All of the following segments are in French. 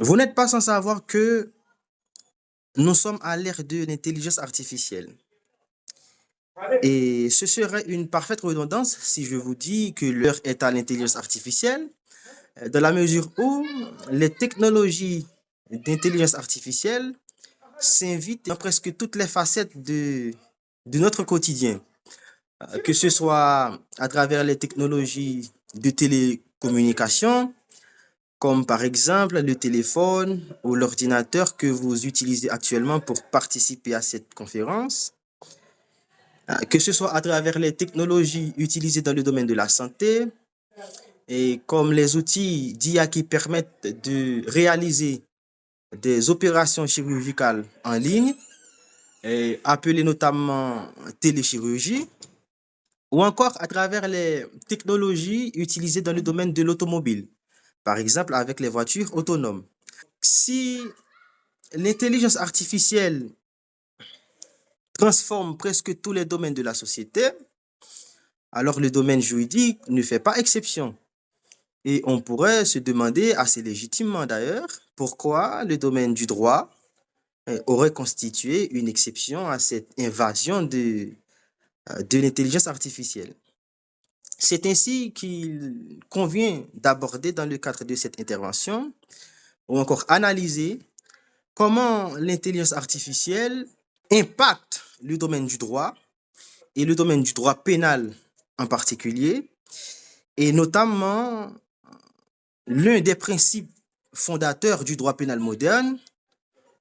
Vous n'êtes pas sans savoir que nous sommes à l'ère de l'intelligence artificielle. Et ce serait une parfaite redondance si je vous dis que l'heure est à l'intelligence artificielle, dans la mesure où les technologies d'intelligence artificielle s'invitent dans presque toutes les facettes de notre quotidien, que ce soit à travers les technologies de télécommunication, comme par exemple le téléphone ou l'ordinateur que vous utilisez actuellement pour participer à cette conférence, que ce soit à travers les technologies utilisées dans le domaine de la santé, et comme les outils d'IA qui permettent de réaliser des opérations chirurgicales en ligne, et appelées notamment téléchirurgie, ou encore à travers les technologies utilisées dans le domaine de l'automobile, par exemple avec les voitures autonomes. Si l'intelligence artificielle transforme presque tous les domaines de la société, alors le domaine juridique ne fait pas exception. Et on pourrait se demander, assez légitimement d'ailleurs, pourquoi le domaine du droit aurait constitué une exception à cette invasion de l'intelligence artificielle. C'est ainsi qu'il convient d'aborder dans le cadre de cette intervention, ou encore analyser comment l'intelligence artificielle impacte le domaine du droit et le domaine du droit pénal en particulier, et notamment l'un des principes fondateurs du droit pénal moderne,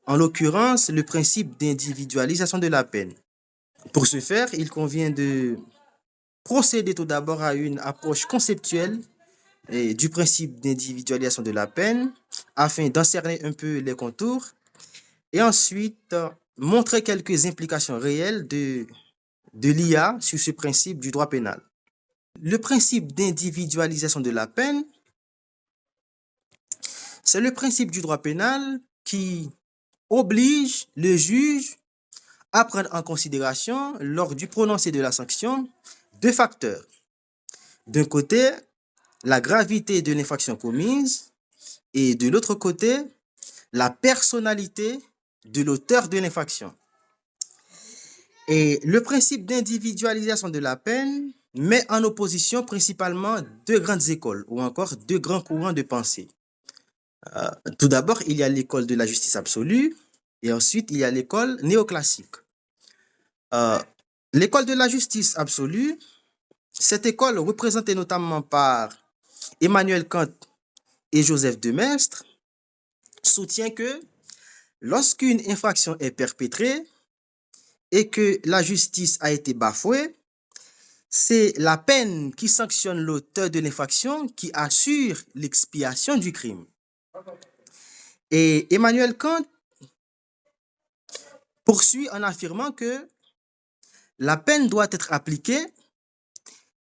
en l'occurrence le principe d'individualisation de la peine. Pour ce faire, il convient de procéder tout d'abord à une approche conceptuelle du principe d'individualisation de la peine afin d'en cerner un peu les contours et ensuite montrer quelques implications réelles de l'IA sur ce principe du droit pénal. Le principe d'individualisation de la peine, c'est le principe du droit pénal qui oblige le juge à prendre en considération, lors du prononcé de la sanction, deux facteurs. D'un côté, la gravité de l'infraction commise et de l'autre côté, la personnalité de l'auteur de l'infraction. Et le principe d'individualisation de la peine met en opposition principalement deux grandes écoles ou encore deux grands courants de pensée. Tout d'abord, il y a l'école de la justice absolue et ensuite, il y a l'école néoclassique. L'école de la justice absolue, cette école représentée notamment par Emmanuel Kant et Joseph de Maistre, soutient que lorsqu'une infraction est perpétrée et que la justice a été bafouée, c'est la peine qui sanctionne l'auteur de l'infraction qui assure l'expiation du crime. Et Emmanuel Kant poursuit en affirmant que la peine doit être appliquée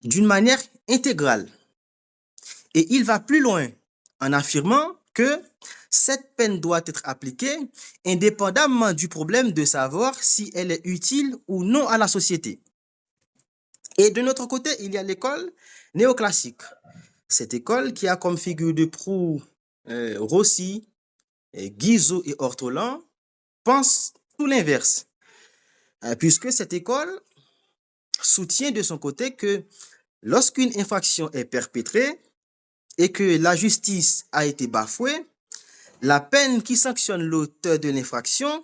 d'une manière intégrale. Et il va plus loin en affirmant que cette peine doit être appliquée indépendamment du problème de savoir si elle est utile ou non à la société. Et de notre côté, il y a l'école néoclassique. Cette école qui a comme figure de proue Rossi, Guizot et Ortolan pense tout l'inverse, puisque cette école soutient de son côté que lorsqu'une infraction est perpétrée et que la justice a été bafouée, la peine qui sanctionne l'auteur de l'infraction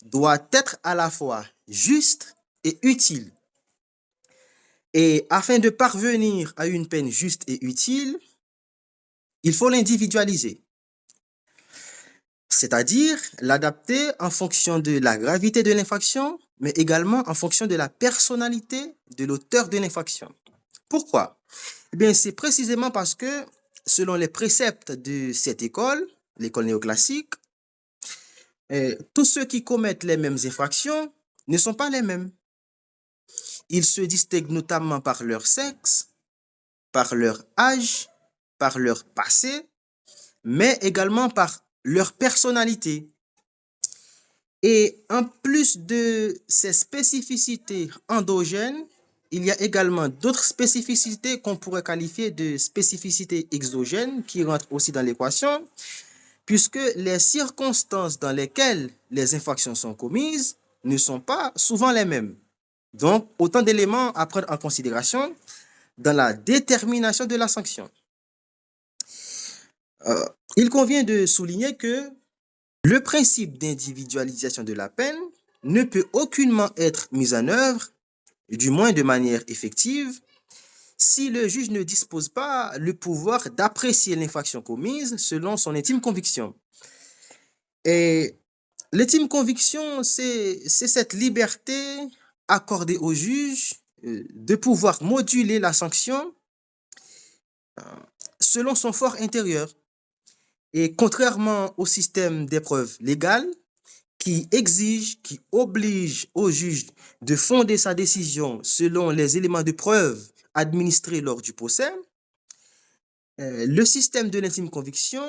doit être à la fois juste et utile. Et afin de parvenir à une peine juste et utile, il faut l'individualiser, c'est-à-dire l'adapter en fonction de la gravité de l'infraction, mais également en fonction de la personnalité de l'auteur de l'infraction. Pourquoi? Eh bien, c'est précisément parce que, selon les préceptes de cette école, l'école néoclassique, tous ceux qui commettent les mêmes infractions ne sont pas les mêmes. Ils se distinguent notamment par leur sexe, par leur âge, par leur passé, mais également par leur personnalité. Et en plus de ces spécificités endogènes, il y a également d'autres spécificités qu'on pourrait qualifier de spécificités exogènes qui rentrent aussi dans l'équation, puisque les circonstances dans lesquelles les infractions sont commises ne sont pas souvent les mêmes. Donc, autant d'éléments à prendre en considération dans la détermination de la sanction. Il convient de souligner que le principe d'individualisation de la peine ne peut aucunement être mis en œuvre, du moins de manière effective, si le juge ne dispose pas le pouvoir d'apprécier l'infraction commise selon son intime conviction. Et l'intime conviction, c'est cette liberté accordée au juge de pouvoir moduler la sanction selon son fort intérieur. Et contrairement au système d'épreuve légale qui exige, qui oblige au juge de fonder sa décision selon les éléments de preuve administrés lors du procès, le système de l'intime conviction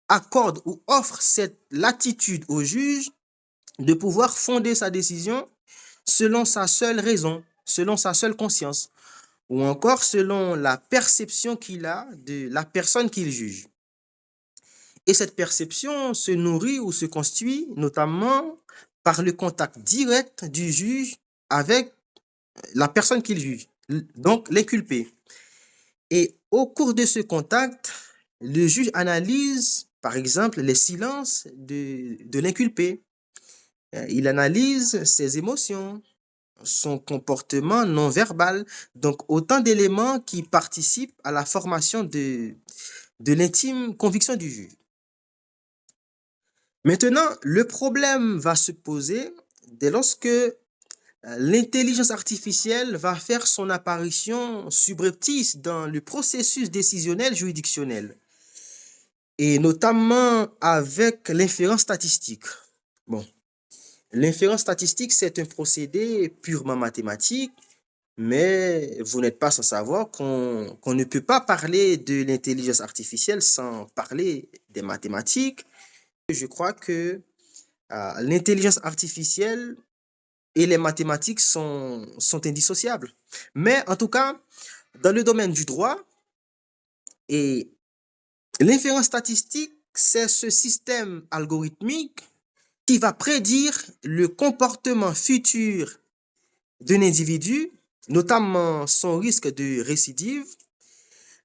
accorde ou offre cette latitude au juge de pouvoir fonder sa décision selon sa seule raison, selon sa seule conscience, ou encore selon la perception qu'il a de la personne qu'il juge. Et cette perception se nourrit ou se construit notamment par le contact direct du juge avec la personne qu'il juge, donc l'inculpé. Et au cours de ce contact, le juge analyse, par exemple, les silences de l'inculpé. Il analyse ses émotions, son comportement non verbal, donc autant d'éléments qui participent à la formation de l'intime conviction du juge. Maintenant, le problème va se poser dès lorsque l'intelligence artificielle va faire son apparition subreptice dans le processus décisionnel juridictionnel, et notamment avec l'inférence statistique. Bon, l'inférence statistique, c'est un procédé purement mathématique, mais vous n'êtes pas sans savoir qu'on ne peut pas parler de l'intelligence artificielle sans parler des mathématiques. Je crois que l'intelligence artificielle et les mathématiques sont indissociables. Mais en tout cas, dans le domaine du droit, et l'inférence statistique, c'est ce système algorithmique qui va prédire le comportement futur d'un individu, notamment son risque de récidive,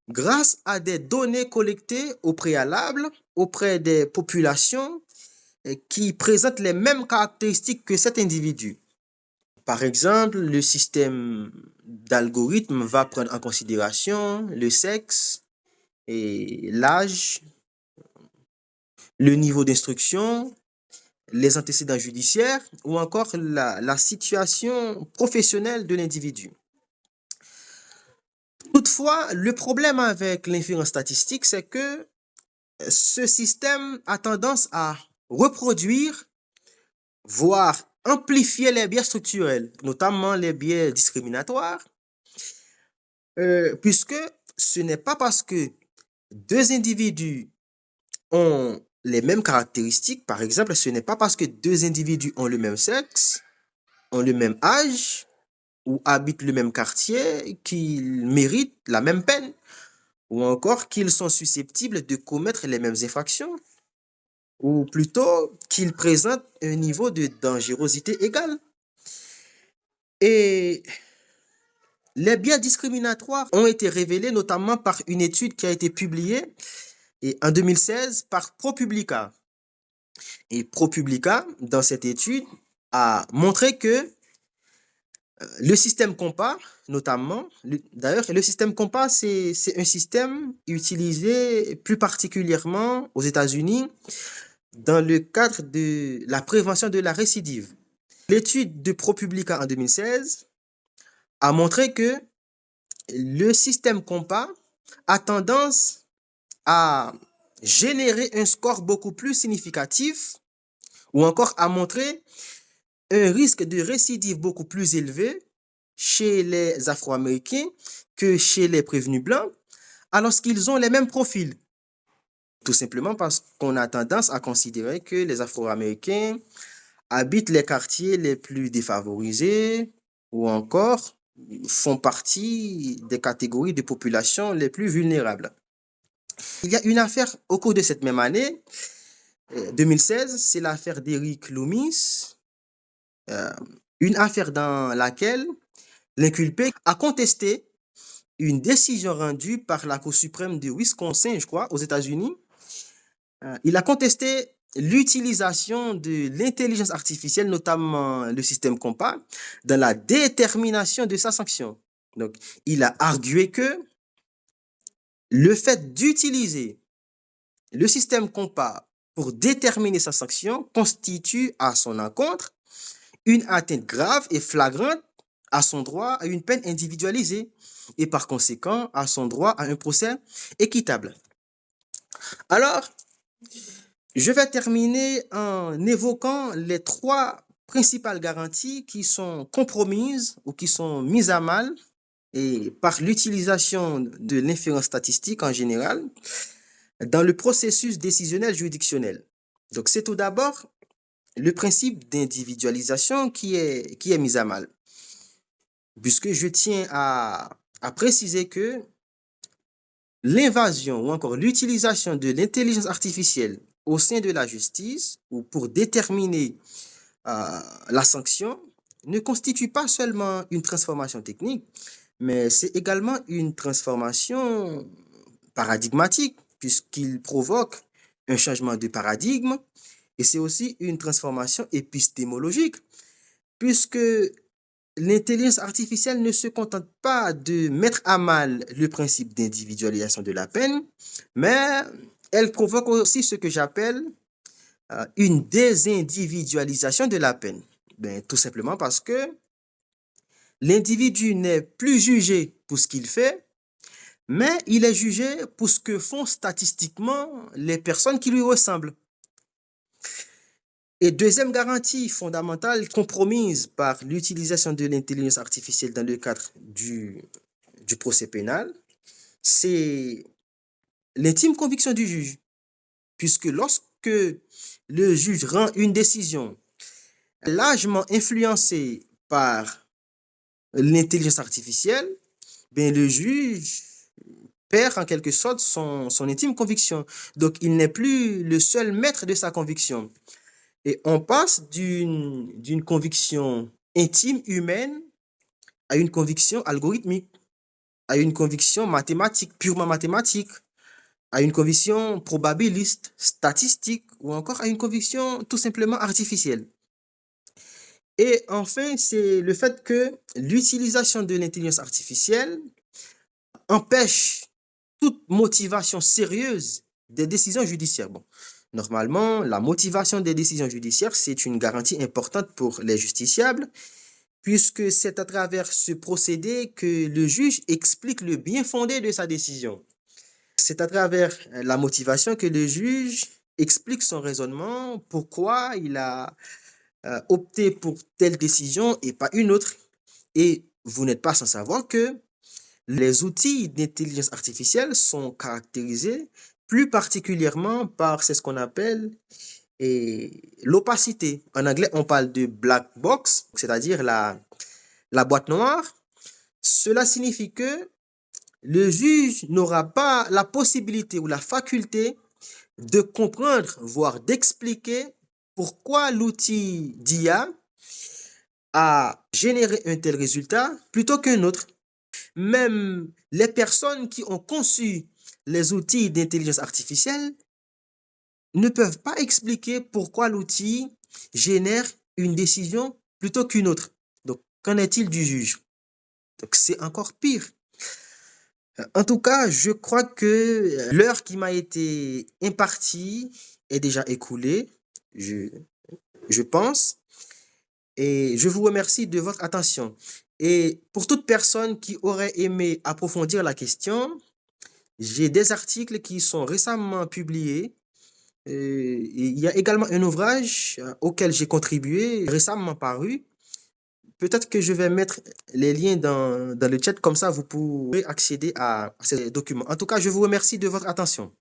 grâce à des données collectées au préalable auprès des populations qui présentent les mêmes caractéristiques que cet individu. Par exemple, le système d'algorithme va prendre en considération le sexe et l'âge, le niveau d'instruction, les antécédents judiciaires ou encore la situation professionnelle de l'individu. Toutefois, le problème avec l'inférence statistique, c'est que ce système a tendance à reproduire, voire amplifier les biais structurels, notamment les biais discriminatoires, puisque ce n'est pas parce que deux individus ont les mêmes caractéristiques, par exemple, ce n'est pas parce que deux individus ont le même sexe, ont le même âge ou habitent le même quartier qu'ils méritent la même peine, ou encore qu'ils sont susceptibles de commettre les mêmes infractions, ou plutôt qu'ils présentent un niveau de dangerosité égal. Et les biais discriminatoires ont été révélés notamment par une étude qui a été publiée en 2016 par ProPublica. Et ProPublica, dans cette étude, a montré que le système compas, notamment, d'ailleurs, le système compas, c'est un système utilisé plus particulièrement aux États-Unis dans le cadre de la prévention de la récidive. L'étude de ProPublica en 2016 a montré que le système compas a tendance à générer un score beaucoup plus significatif ou encore à montrer un risque de récidive beaucoup plus élevé chez les Afro-Américains que chez les prévenus blancs, alors qu'ils ont les mêmes profils. Tout simplement parce qu'on a tendance à considérer que les Afro-Américains habitent les quartiers les plus défavorisés ou encore font partie des catégories de population les plus vulnérables. Il y a une affaire au cours de cette même année, 2016, c'est l'affaire d'Eric Loomis, euh, une affaire dans laquelle l'inculpé a contesté une décision rendue par la Cour suprême de Wisconsin, je crois, aux États-Unis. Il a contesté l'utilisation de l'intelligence artificielle, notamment le système compas, dans la détermination de sa sanction. Donc, il a argué que le fait d'utiliser le système compas pour déterminer sa sanction constitue à son encontre une atteinte grave et flagrante à son droit à une peine individualisée et par conséquent à son droit à un procès équitable. Alors, je vais terminer en évoquant les trois principales garanties qui sont compromises ou qui sont mises à mal et par l'utilisation de l'inférence statistique en général dans le processus décisionnel juridictionnel. Donc, c'est tout d'abord le principe d'individualisation qui est mis à mal, puisque je tiens à préciser que l'invasion ou encore l'utilisation de l'intelligence artificielle au sein de la justice ou pour déterminer la sanction ne constitue pas seulement une transformation technique, mais c'est également une transformation paradigmatique, puisqu'il provoque un changement de paradigme, et c'est aussi une transformation épistémologique, puisque l'intelligence artificielle ne se contente pas de mettre à mal le principe d'individualisation de la peine, mais elle provoque aussi ce que j'appelle une désindividualisation de la peine. Ben, tout simplement parce que l'individu n'est plus jugé pour ce qu'il fait, mais il est jugé pour ce que font statistiquement les personnes qui lui ressemblent. Et deuxième garantie fondamentale compromise par l'utilisation de l'intelligence artificielle dans le cadre du procès pénal, c'est l'intime conviction du juge. Puisque lorsque le juge rend une décision largement influencée par l'intelligence artificielle, ben le juge perd en quelque sorte son intime conviction. Donc, il n'est plus le seul maître de sa conviction. Et on passe d'une conviction intime humaine à une conviction algorithmique, à une conviction mathématique, purement mathématique, à une conviction probabiliste, statistique, ou encore à une conviction tout simplement artificielle. Et enfin, c'est le fait que l'utilisation de l'intelligence artificielle empêche toute motivation sérieuse des décisions judiciaires. Bon, normalement, la motivation des décisions judiciaires, c'est une garantie importante pour les justiciables, puisque c'est à travers ce procédé que le juge explique le bien fondé de sa décision. C'est à travers la motivation que le juge explique son raisonnement, pourquoi il a opté pour telle décision et pas une autre. Et vous n'êtes pas sans savoir que les outils d'intelligence artificielle sont caractérisés plus particulièrement par ce qu'on appelle l'opacité. En anglais, on parle de black box, c'est-à-dire la boîte noire. Cela signifie que le juge n'aura pas la possibilité ou la faculté de comprendre, voire d'expliquer pourquoi l'outil d'IA a généré un tel résultat plutôt qu'un autre. Même les personnes qui ont conçu les outils d'intelligence artificielle ne peuvent pas expliquer pourquoi l'outil génère une décision plutôt qu'une autre. Donc, qu'en est-il du juge? Donc, c'est encore pire. En tout cas, je crois que l'heure qui m'a été impartie est déjà écoulée, je pense, et je vous remercie de votre attention. Et pour toute personne qui aurait aimé approfondir la question, j'ai des articles qui sont récemment publiés. Il y a également un ouvrage auquel j'ai contribué, récemment paru. Peut-être que je vais mettre les liens dans le chat, comme ça vous pourrez accéder à ces documents. En tout cas, je vous remercie de votre attention.